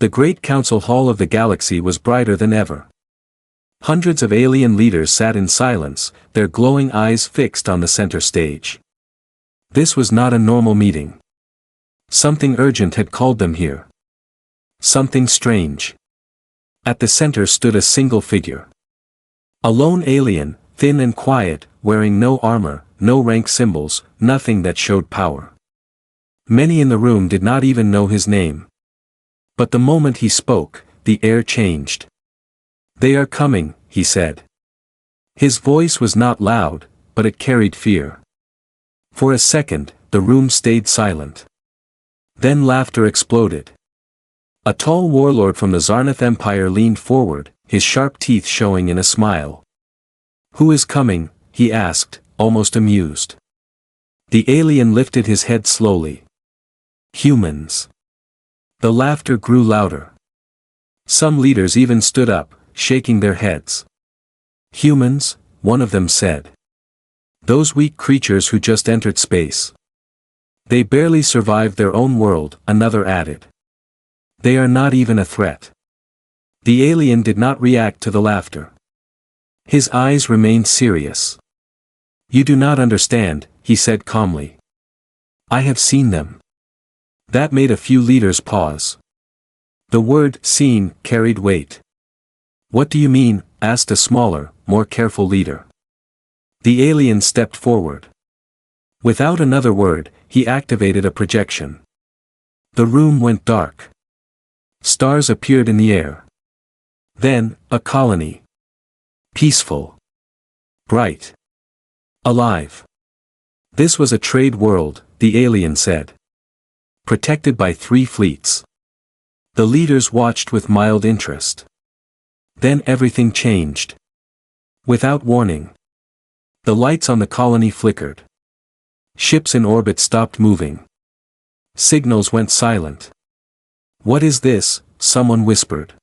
The Great Council Hall of the Galaxy was brighter than ever. Hundreds of alien leaders sat in silence, their glowing eyes fixed on the center stage. This was not a normal meeting. Something urgent had called them here. Something strange. At the center stood a single figure. A lone alien, thin and quiet, wearing no armor, no rank symbols, nothing that showed power. Many in the room did not even know his name. But the moment he spoke, the air changed. "They are coming," he said. His voice was not loud, but it carried fear. For a second, the room stayed silent. Then laughter exploded. A tall warlord from the Zarnath Empire leaned forward, his sharp teeth showing in a smile. "Who is coming?" he asked, almost amused. The alien lifted his head slowly. "Humans." The laughter grew louder. Some leaders even stood up, shaking their heads. "Humans," one of them said. "Those weak creatures who just entered space. They barely survived their own world," another added. "They are not even a threat." The alien did not react to the laughter. His eyes remained serious. "You do not understand," he said calmly. "I have seen them." That made a few leaders pause. The word "seen" carried weight. "What do you mean?" asked a smaller, more careful leader. The alien stepped forward. Without another word, he activated a projection. The room went dark. Stars appeared in the air. Then, a colony. Peaceful. Bright. Alive. This was a trade world, the alien said. Protected by 3 fleets. The leaders watched with mild interest. Then everything changed. Without warning. The lights on the colony flickered. Ships in orbit stopped moving. Signals went silent. "What is this?" someone whispered.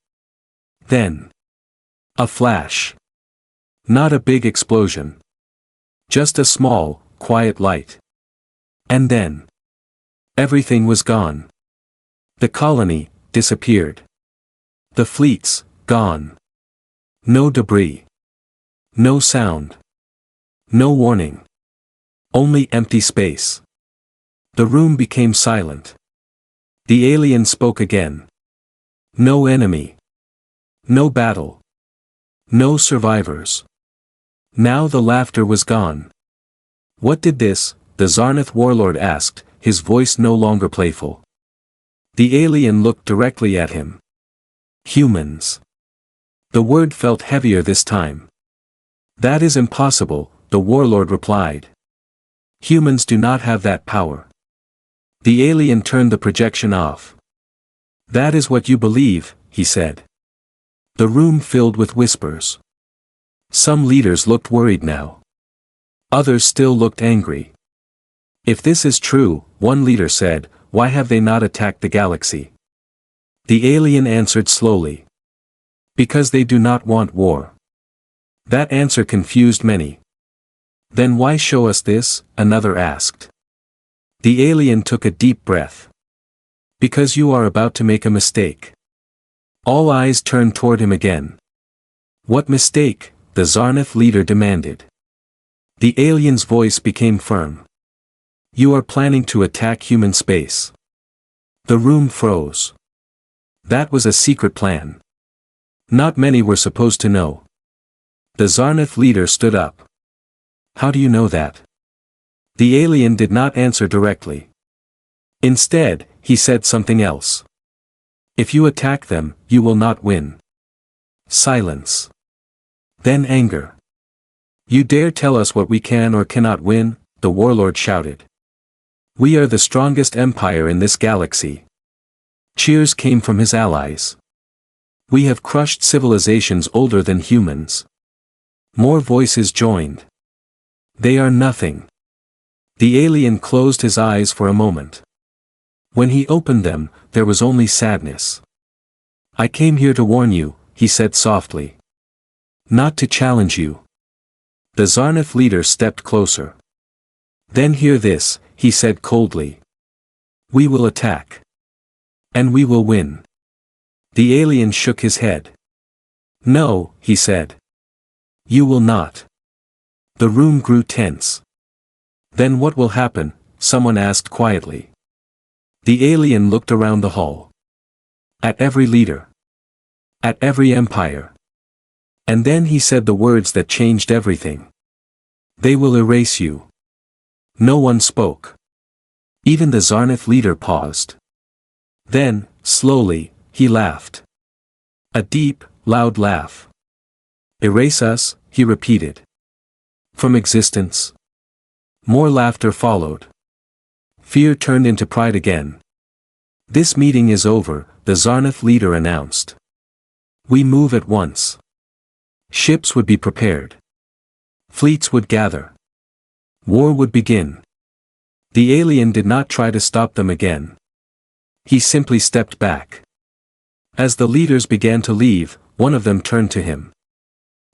Then. A flash. Not a big explosion. Just a small, quiet light. And then. Everything was gone. The colony disappeared. The fleets gone. No debris. No sound. No warning. Only empty space. The room became silent. The alien spoke again. "No enemy. No battle. No survivors." Now the laughter was gone. "What did this?" the Zarnath warlord asked, his voice no longer playful. The alien looked directly at him. "Humans." The word felt heavier this time. "That is impossible," the warlord replied. "Humans do not have that power." The alien turned the projection off. "That is what you believe," he said. The room filled with whispers. Some leaders looked worried now. Others still looked angry. "If this is true," one leader said, "why have they not attacked the galaxy?" The alien answered slowly. "Because they do not want war." That answer confused many. "Then why show us this?" another asked. The alien took a deep breath. "Because you are about to make a mistake." All eyes turned toward him again. "What mistake?" the Zarnath leader demanded. The alien's voice became firm. "You are planning to attack human space." The room froze. That was a secret plan. Not many were supposed to know. The Zarnath leader stood up. "How do you know that?" The alien did not answer directly. Instead, he said something else. "If you attack them, you will not win." Silence. Then anger. "You dare tell us what we can or cannot win?" the warlord shouted. "We are the strongest empire in this galaxy." Cheers came from his allies. "We have crushed civilizations older than humans." More voices joined. "They are nothing." The alien closed his eyes for a moment. When he opened them, there was only sadness. "I came here to warn you," he said softly. "Not to challenge you." The Zarnath leader stepped closer. "Then hear this," he said coldly. "We will attack. And we will win. The alien shook his head. No, he said. You will not. The room grew tense. Then what will happen? Someone asked quietly. The alien looked around the hall. At every leader. At every empire. And then he said the words that changed everything. They will erase you. No one spoke. Even the Zarnath leader paused. Then, slowly, he laughed. A deep, loud laugh. Erase us, he repeated. From existence. More laughter followed. Fear turned into pride again. This meeting is over, the Zarnath leader announced. We move at once. Ships would be prepared. Fleets would gather. War would begin. The alien did not try to stop them again. He simply stepped back. As the leaders began to leave, one of them turned to him.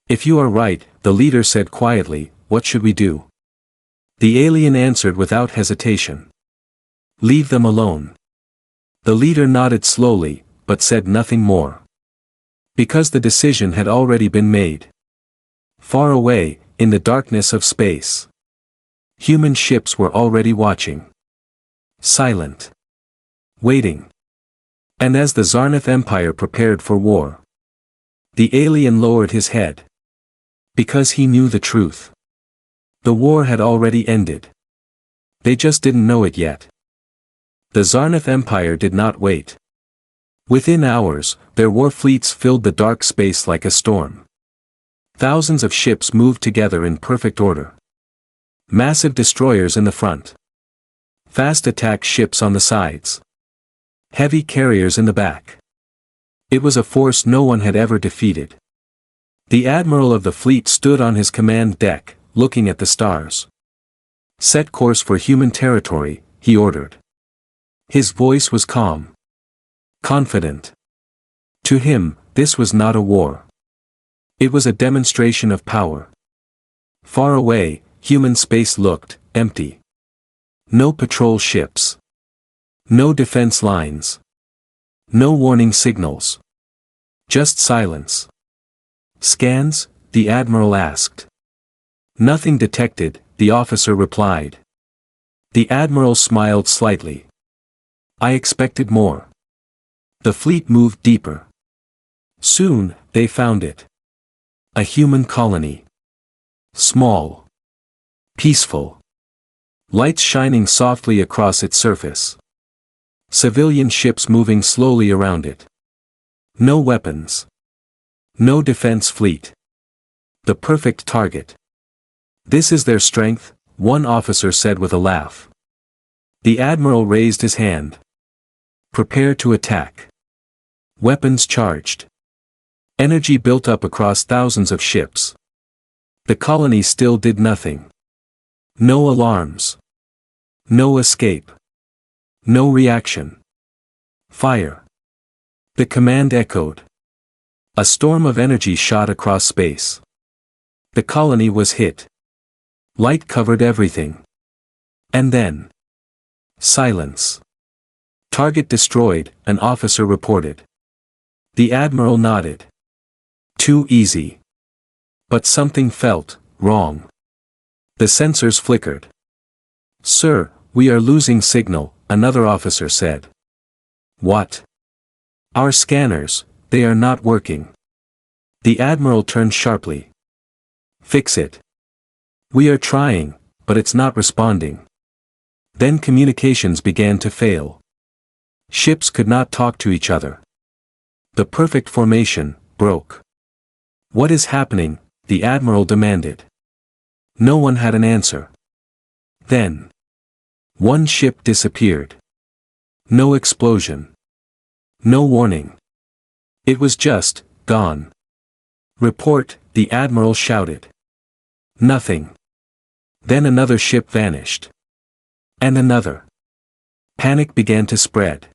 If you are right, the leader said quietly, what should we do? The alien answered without hesitation. Leave them alone. The leader nodded slowly, but said nothing more. Because the decision had already been made. Far away, in the darkness of space. Human ships were already watching. Silent. Waiting. And as the Zarnath Empire prepared for war. The alien lowered his head. Because he knew the truth. The war had already ended. They just didn't know it yet. The Zarnath Empire did not wait. Within hours, their war fleets filled the dark space like a storm. Thousands of ships moved together in perfect order. Massive destroyers in the front. Fast attack ships on the sides. Heavy carriers in the back. It was a force no one had ever defeated. The admiral of the fleet stood on his command deck, looking at the stars. Set course for human territory, he ordered. His voice was calm. Confident. To him, this was not a war. It was a demonstration of power. Far away, human space looked empty. No patrol ships. No defense lines. No warning signals. Just silence. Scans? The admiral asked. Nothing detected, the officer replied. The admiral smiled slightly. I expected more. The fleet moved deeper. Soon, they found it. A human colony. Small. Peaceful. Lights shining softly across its surface. Civilian ships moving slowly around it. No weapons. No defense fleet. The perfect target. This is their strength, one officer said with a laugh. The admiral raised his hand. Prepare to attack. Weapons charged. Energy built up across thousands of ships. The colony still did nothing. No alarms. No escape. No reaction. Fire. The command echoed. A storm of energy shot across space. The colony was hit. Light covered everything. And then. Silence. Target destroyed, an officer reported. The admiral nodded. Too easy. But something felt wrong. The sensors flickered. Sir, we are losing signal, another officer said. What? Our scanners, they are not working. The admiral turned sharply. Fix it. We are trying, but it's not responding. Then communications began to fail. Ships could not talk to each other. The perfect formation broke. What is happening? The admiral demanded. No one had an answer. Then. One ship disappeared. No explosion. No warning. It was just, gone. Report, the admiral shouted. Nothing. Then another ship vanished. And another. Panic began to spread.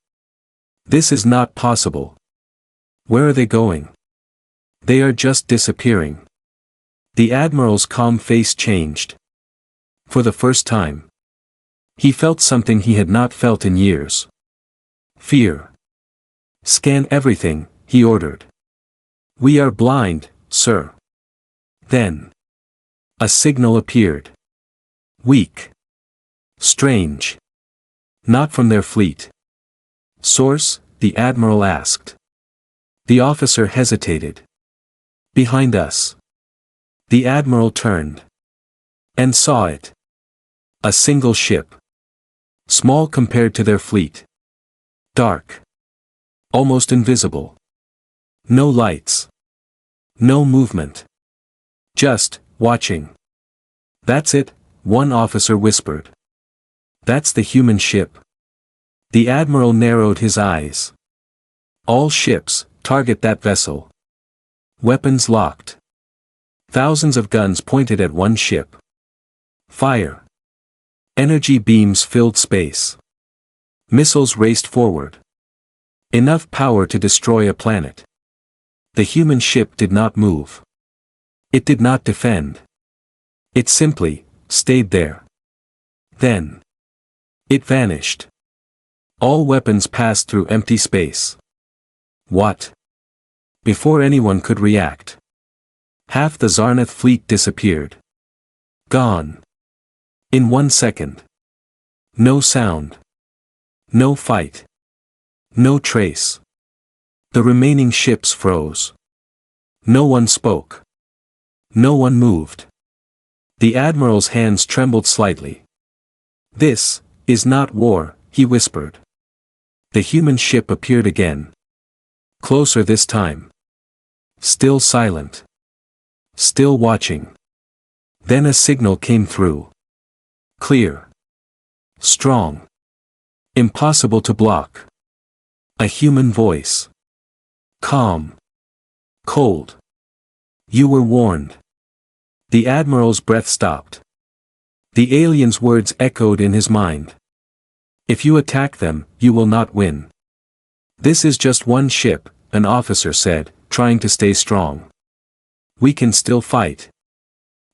This is not possible. Where are they going? They are just disappearing. The admiral's calm face changed. For the first time. He felt something he had not felt in years. Fear. Scan everything, he ordered. We are blind, sir. Then. A signal appeared. Weak. Strange. Not from their fleet. Source, the admiral asked. The officer hesitated. Behind us. The admiral turned. And saw it. A single ship. Small compared to their fleet. Dark. Almost invisible. No lights. No movement. Just, watching. That's it, one officer whispered. That's the human ship. The admiral narrowed his eyes. All ships, target that vessel. Weapons locked. Thousands of guns pointed at one ship. Fire. Energy beams filled space. Missiles raced forward. Enough power to destroy a planet. The human ship did not move. It did not defend. It simply stayed there. Then. It vanished. All weapons passed through empty space. What? Before anyone could react. Half the Zarnath fleet disappeared. Gone. In 1 second. No sound. No fight. No trace. The remaining ships froze. No one spoke. No one moved. The admiral's hands trembled slightly. This is not war, he whispered. The human ship appeared again. Closer this time. Still silent. Still watching. Then a signal came through. Clear. Strong. Impossible to block. A human voice. Calm. Cold. You were warned. The admiral's breath stopped. The alien's words echoed in his mind. If you attack them, you will not win. This is just one ship, an officer said, trying to stay strong. We can still fight.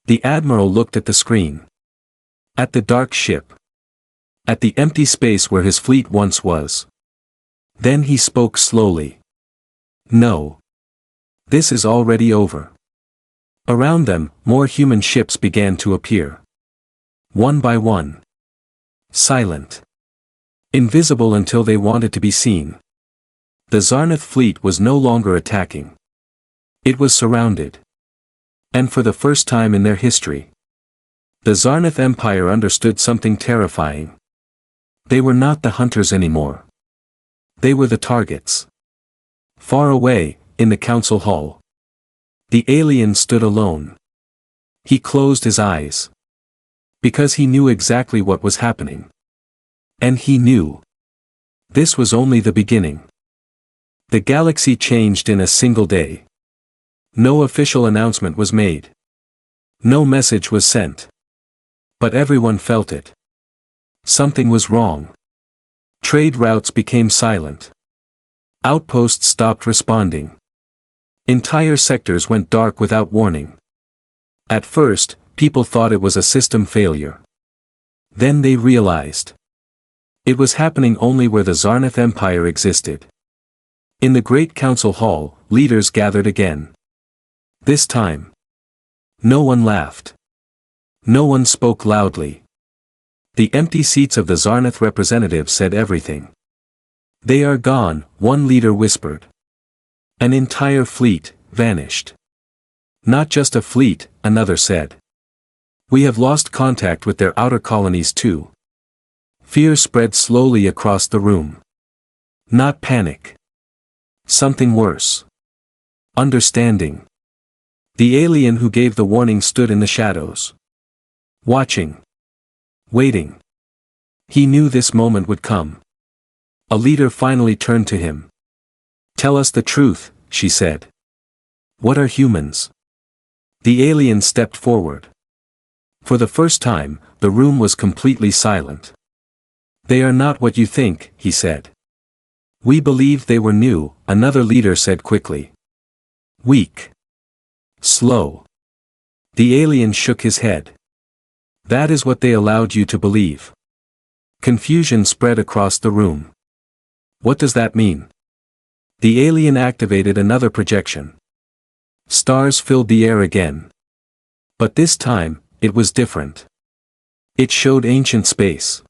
The admiral looked at the screen. At the dark ship. At the empty space where his fleet once was. Then he spoke slowly. No. This is already over. Around them, more human ships began to appear. One by one. Silent. Invisible until they wanted to be seen. The Zarnath fleet was no longer attacking. It was surrounded. And for the first time in their history, the Zarnath Empire understood something terrifying. They were not the hunters anymore. They were the targets. Far away, in the council hall, the alien stood alone. He closed his eyes. Because he knew exactly what was happening. And he knew. This was only the beginning. The galaxy changed in a single day. No official announcement was made. No message was sent. But everyone felt it. Something was wrong. Trade routes became silent. Outposts stopped responding. Entire sectors went dark without warning. At first, people thought it was a system failure. Then they realized. It was happening only where the Zarnath Empire existed. In the Great Council Hall, leaders gathered again. This time. No one laughed. No one spoke loudly. The empty seats of the Zarnath representatives said everything. They are gone, one leader whispered. An entire fleet vanished. Not just a fleet, another said. We have lost contact with their outer colonies too. Fear spread slowly across the room. Not panic. Something worse. Understanding. The alien who gave the warning stood in the shadows. Watching. Waiting. He knew this moment would come. A leader finally turned to him. Tell us the truth, she said. What are humans? The alien stepped forward. For the first time, the room was completely silent. They are not what you think, he said. We believed they were new, another leader said quickly. Weak. Slow. The alien shook his head. That is what they allowed you to believe. Confusion spread across the room. What does that mean? The alien activated another projection. Stars filled the air again. But this time, it was different. It showed ancient space.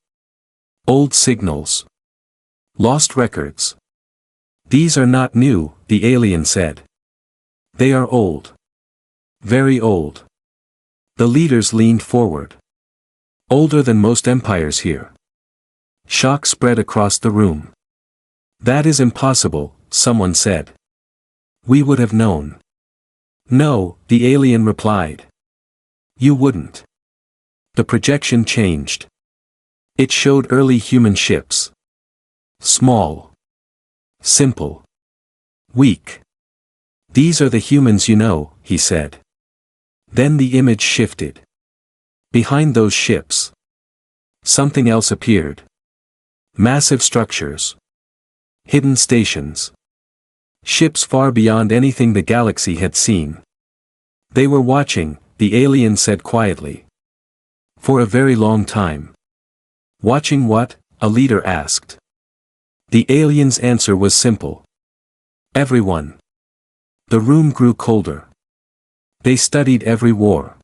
Old signals. Lost records. These are not new, the alien said. They are old. Very old. The leaders leaned forward. Older than most empires here. Shock spread across the room. That is impossible, someone said. We would have known. No, the alien replied. You wouldn't. The projection changed. It showed early human ships. Small. Simple. Weak. These are the humans you know, he said. Then the image shifted. Behind those ships. Something else appeared. Massive structures. Hidden stations. Ships far beyond anything the galaxy had seen. They were watching, the alien said quietly. For a very long time. Watching what? A leader asked. The alien's answer was simple. Everyone. The room grew colder. They studied every war.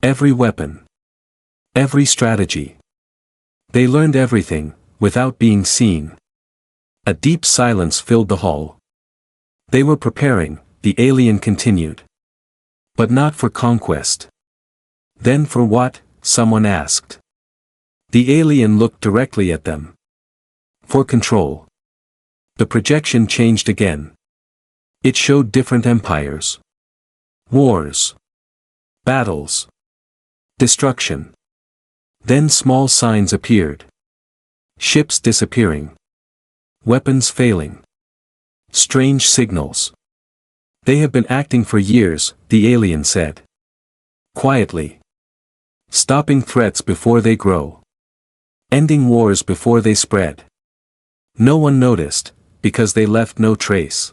Every weapon. Every strategy. They learned everything, without being seen. A deep silence filled the hall. They were preparing, the alien continued. But not for conquest. Then for what? Someone asked. The alien looked directly at them. For control. The projection changed again. It showed different empires. Wars. Battles. Destruction. Then small signs appeared. Ships disappearing. Weapons failing. Strange signals. They have been acting for years, the alien said. Quietly. Stopping threats before they grow. Ending wars before they spread. No one noticed, because they left no trace.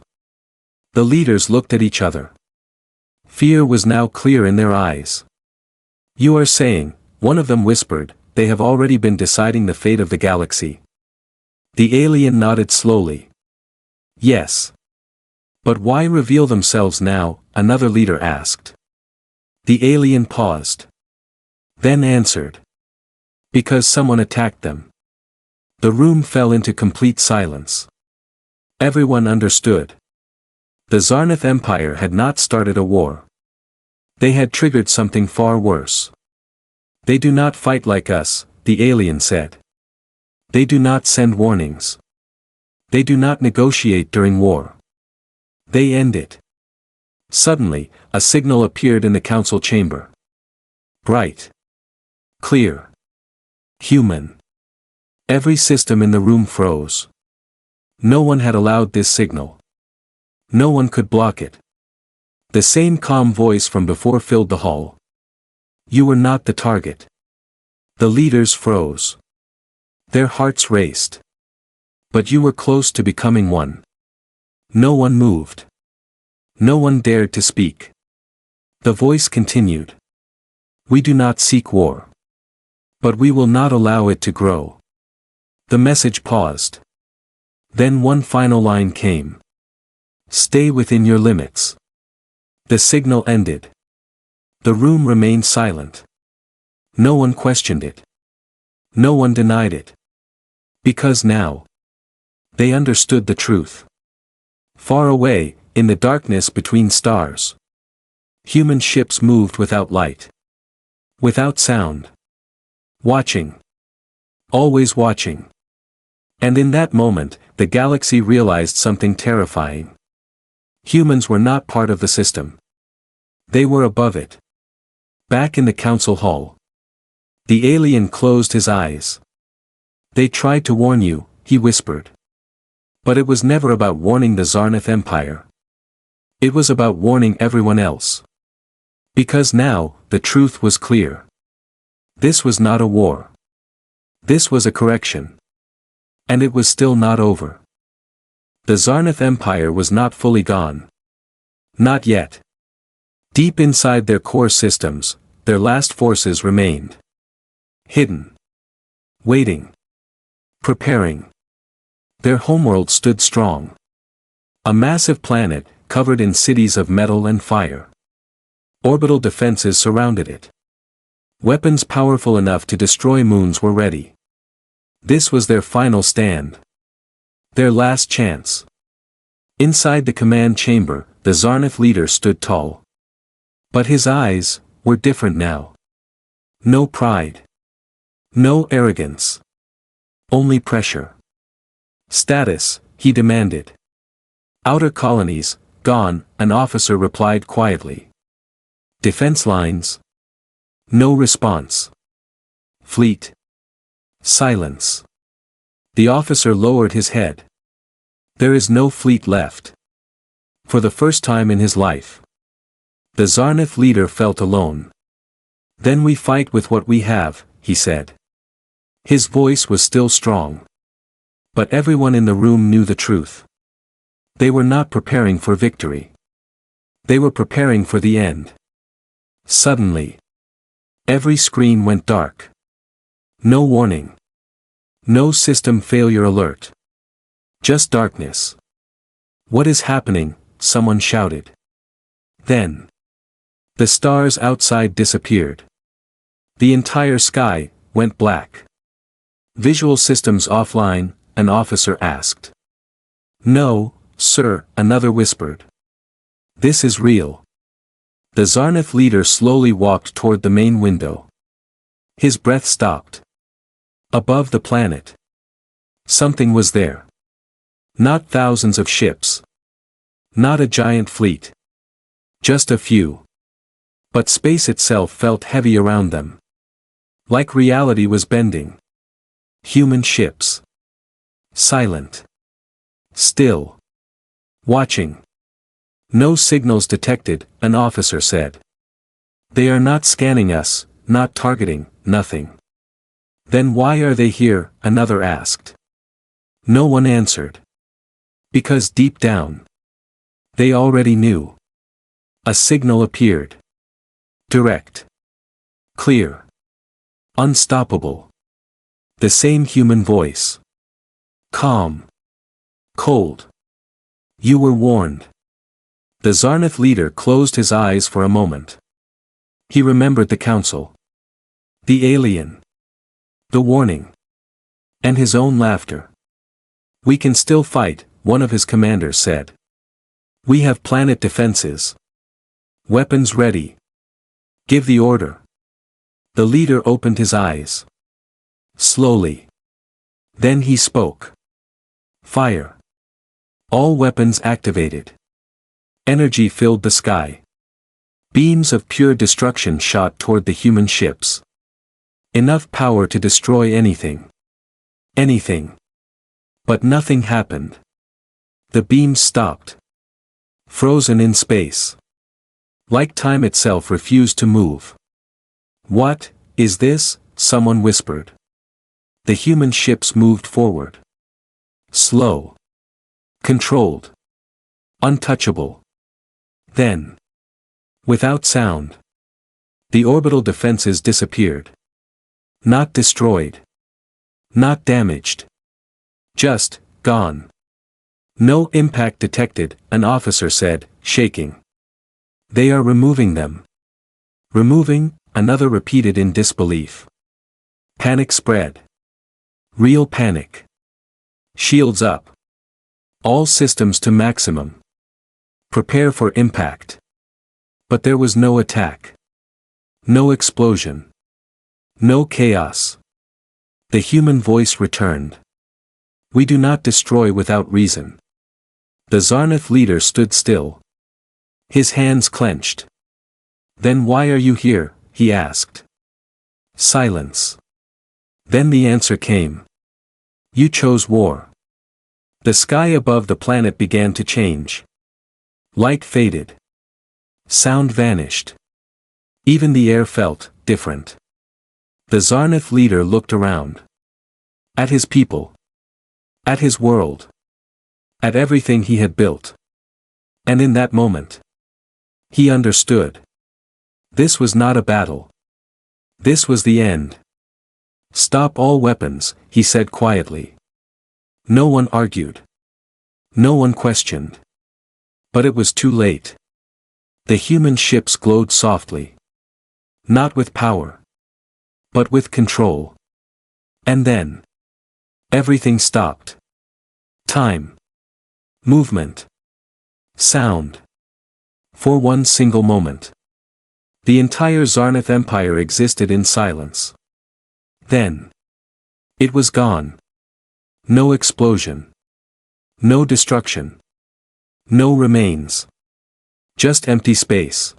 The leaders looked at each other. Fear was now clear in their eyes. You are saying, one of them whispered, they have already been deciding the fate of the galaxy. The alien nodded slowly. Yes. But why reveal themselves now? Another leader asked. The alien paused. Then answered. Because someone attacked them. The room fell into complete silence. Everyone understood. The Zarnath Empire had not started a war. They had triggered something far worse. They do not fight like us, the alien said. They do not send warnings. They do not negotiate during war. They end it. Suddenly, a signal appeared in the council chamber. Bright. Clear. Human. Every system in the room froze. No one had allowed this signal. No one could block it. The same calm voice from before filled the hall. You were not the target. The leaders froze. Their hearts raced. But you were close to becoming one. No one moved. No one dared to speak. The voice continued. We do not seek war. But we will not allow it to grow. The message paused. Then one final line came. Stay within your limits. The signal ended. The room remained silent. No one questioned it. No one denied it. Because now, they understood the truth. Far away, in the darkness between stars, human ships moved without light. Without sound. Watching. Always watching. And in that moment, the galaxy realized something terrifying. Humans were not part of the system. They were above it. Back in the council hall. The alien closed his eyes. They tried to warn you, he whispered. But it was never about warning the Zarnath Empire. It was about warning everyone else. Because now, the truth was clear. This was not a war. This was a correction. And it was still not over. The Zarnath Empire was not fully gone. Not yet. Deep inside their core systems, their last forces remained. Hidden. Waiting. Preparing. Their homeworld stood strong. A massive planet, covered in cities of metal and fire. Orbital defenses surrounded it. Weapons powerful enough to destroy moons were ready. This was their final stand. Their last chance. Inside the command chamber, the Zarnith leader stood tall. But his eyes were different now. No pride. No arrogance. Only pressure. Status, he demanded. Outer colonies, gone, an officer replied quietly. Defense lines? No response. Fleet? Silence. The officer lowered his head. There is no fleet left. For the first time in his life. The Zarnith leader felt alone. Then we fight with what we have, he said. His voice was still strong. But everyone in the room knew the truth. They were not preparing for victory. They were preparing for the end. Suddenly. Every screen went dark. No warning. No system failure alert. Just darkness. What is happening? Someone shouted. Then. The stars outside disappeared. The entire sky went black. Visual systems offline, an officer asked. No, sir, another whispered. This is real. The Zarnith leader slowly walked toward the main window. His breath stopped. Above the planet. Something was there. Not thousands of ships. Not a giant fleet. Just a few. But space itself felt heavy around them. Like reality was bending. Human ships. Silent. Still. Watching. No signals detected, an officer said. They are not scanning us, not targeting, nothing. Then why are they here? Another asked. No one answered. Because deep down. They already knew. A signal appeared. Direct. Clear. Unstoppable. The same human voice. Calm. Cold. You were warned. The Zarnith leader closed his eyes for a moment. He remembered the council. The alien. The warning. And his own laughter. We can still fight, one of his commanders said. We have planet defenses. Weapons ready. Give the order. The leader opened his eyes. Slowly. Then he spoke. Fire. All weapons activated. Energy filled the sky. Beams of pure destruction shot toward the human ships. Enough power to destroy anything. Anything. But nothing happened. The beams stopped. Frozen in space. Like time itself refused to move. What is this? Someone whispered. The human ships moved forward. Slow. Controlled. Untouchable. Then. Without sound. The orbital defenses disappeared. Not destroyed. Not damaged. Just, gone. No impact detected, an officer said, shaking. They are removing them. Removing, another repeated in disbelief. Panic spread. Real panic. Shields up. All systems to maximum. Prepare for impact. But there was no attack. No explosion. No chaos. The human voice returned. We do not destroy without reason. The Zarnith leader stood still. His hands clenched. Then why are you here? He asked. Silence. Then the answer came. You chose war. The sky above the planet began to change. Light faded. Sound vanished. Even the air felt different. The Zarnith leader looked around. At his people. At his world. At everything he had built. And in that moment. He understood. This was not a battle. This was the end. Stop all weapons, he said quietly. No one argued. No one questioned. But it was too late. The human ships glowed softly. Not with power, but with control. And then everything stopped. Time. Movement. Sound. For one single moment. The entire Zarnath Empire existed in silence. Then it was gone. No explosion. No destruction. No remains. Just empty space.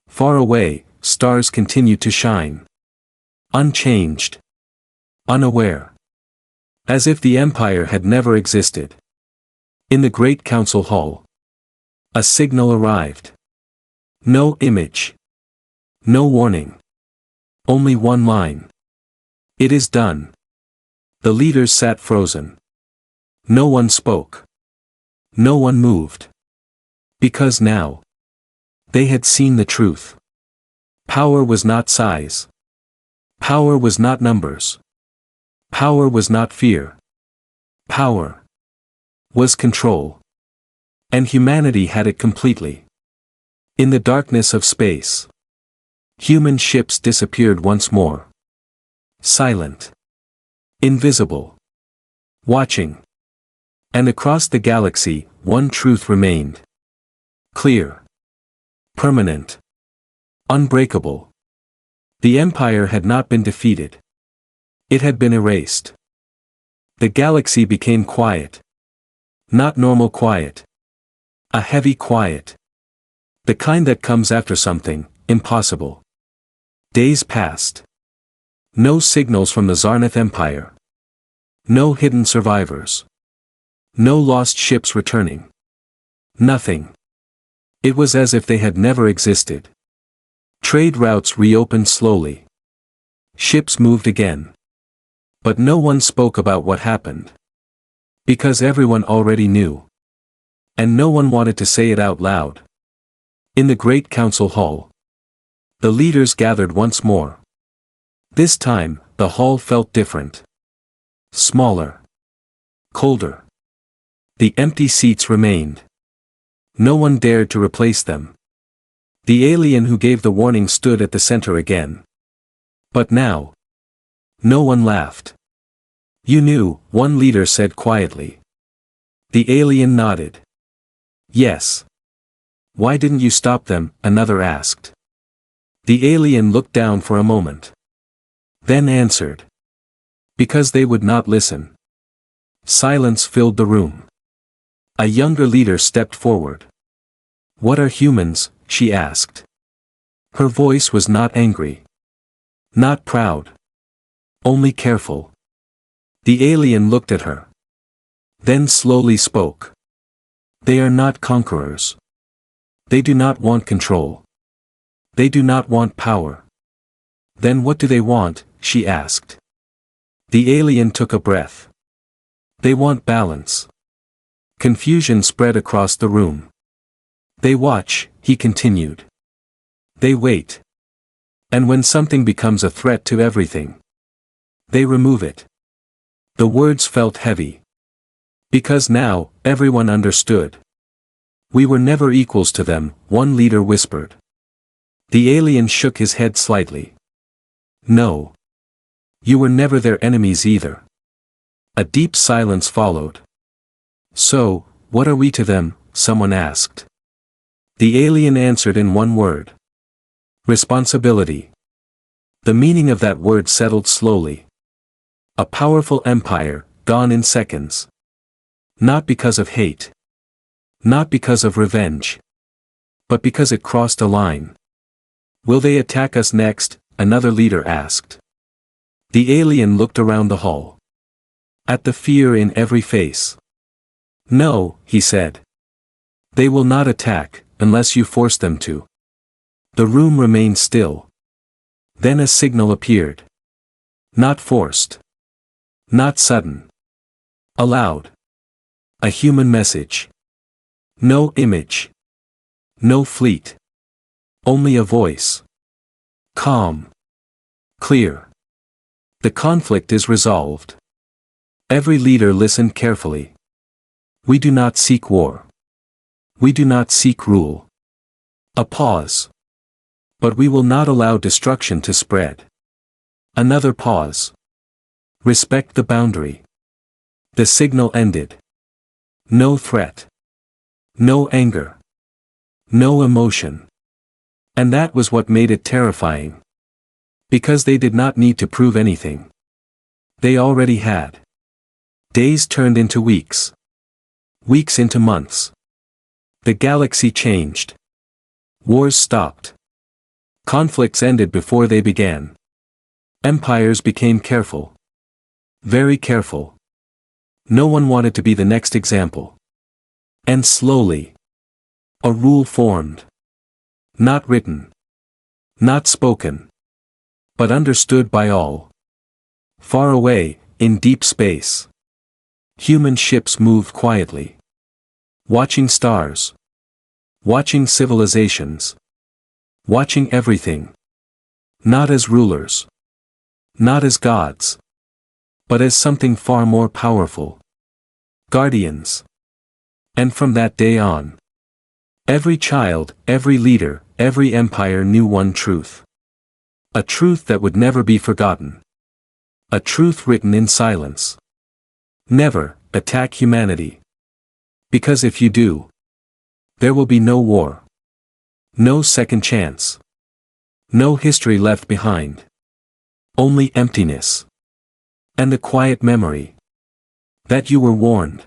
Far away, stars continued to shine. Unchanged. Unaware. As if the Empire had never existed. In the Great Council Hall. A signal arrived. No image. No warning. Only one line. It is done. The leaders sat frozen. No one spoke. No one moved. Because now they had seen the truth. Power was not size. Power was not numbers. Power was not fear. Power was control. And humanity had it completely. In the darkness of space, human ships disappeared once more. Silent. Invisible. Watching. And across the galaxy, one truth remained. Clear. Permanent. Unbreakable. The Empire had not been defeated. It had been erased. The galaxy became quiet. Not normal quiet. A heavy quiet. The kind that comes after something impossible. Days passed. No signals from the Zarnath Empire. No hidden survivors. No lost ships returning. Nothing. It was as if they had never existed. Trade routes reopened slowly. Ships moved again. But no one spoke about what happened. Because everyone already knew. And no one wanted to say it out loud. In the Great Council Hall, the leaders gathered once more. This time, the hall felt different. Smaller. Colder. The empty seats remained. No one dared to replace them. The alien who gave the warning stood at the center again. But now, no one laughed. You knew, one leader said quietly. The alien nodded. Yes. Why didn't you stop them? Another asked. The alien looked down for a moment. Then answered. Because they would not listen. Silence filled the room. A younger leader stepped forward. What are humans? She asked. Her voice was not angry. Not proud. Only careful. The alien looked at her. Then slowly spoke. They are not conquerors. They do not want control. They do not want power. Then what do they want? She asked. The alien took a breath. They want balance. Confusion spread across the room. They watch, he continued. They wait. And when something becomes a threat to everything, they remove it. The words felt heavy. Because now, everyone understood. We were never equals to them, one leader whispered. The alien shook his head slightly. No. You were never their enemies either. A deep silence followed. So, what are we to them? Someone asked. The alien answered in one word. Responsibility. The meaning of that word settled slowly. A powerful empire, gone in seconds. Not because of hate. Not because of revenge. But because it crossed a line. Will they attack us next? Another leader asked. The alien looked around the hall. At the fear in every face. No, he said. They will not attack, unless you force them to. The room remained still. Then a signal appeared. Not forced. Not sudden. Aloud. A human message. No image. No fleet. Only a voice. Calm. Clear. The conflict is resolved. Every leader listened carefully. We do not seek war. We do not seek rule. A pause. But we will not allow destruction to spread. Another pause. Respect the boundary. The signal ended. No threat. No anger. No emotion. And that was what made it terrifying. Because they did not need to prove anything. They already had. Days turned into weeks. Weeks into months. The galaxy changed. Wars stopped. Conflicts ended before they began. Empires became careful. Very careful. No one wanted to be the next example. And slowly, a rule formed. Not written. Not spoken. But understood by all. Far away, in deep space. Human ships moved quietly. Watching stars. Watching civilizations. Watching everything. Not as rulers. Not as gods. But as something far more powerful. Guardians. And from that day on, every child, every leader, every empire knew one truth. A truth that would never be forgotten. A truth written in silence. Never attack humanity. Because if you do, there will be no war. No second chance. No history left behind. Only emptiness. And the quiet memory that you were warned.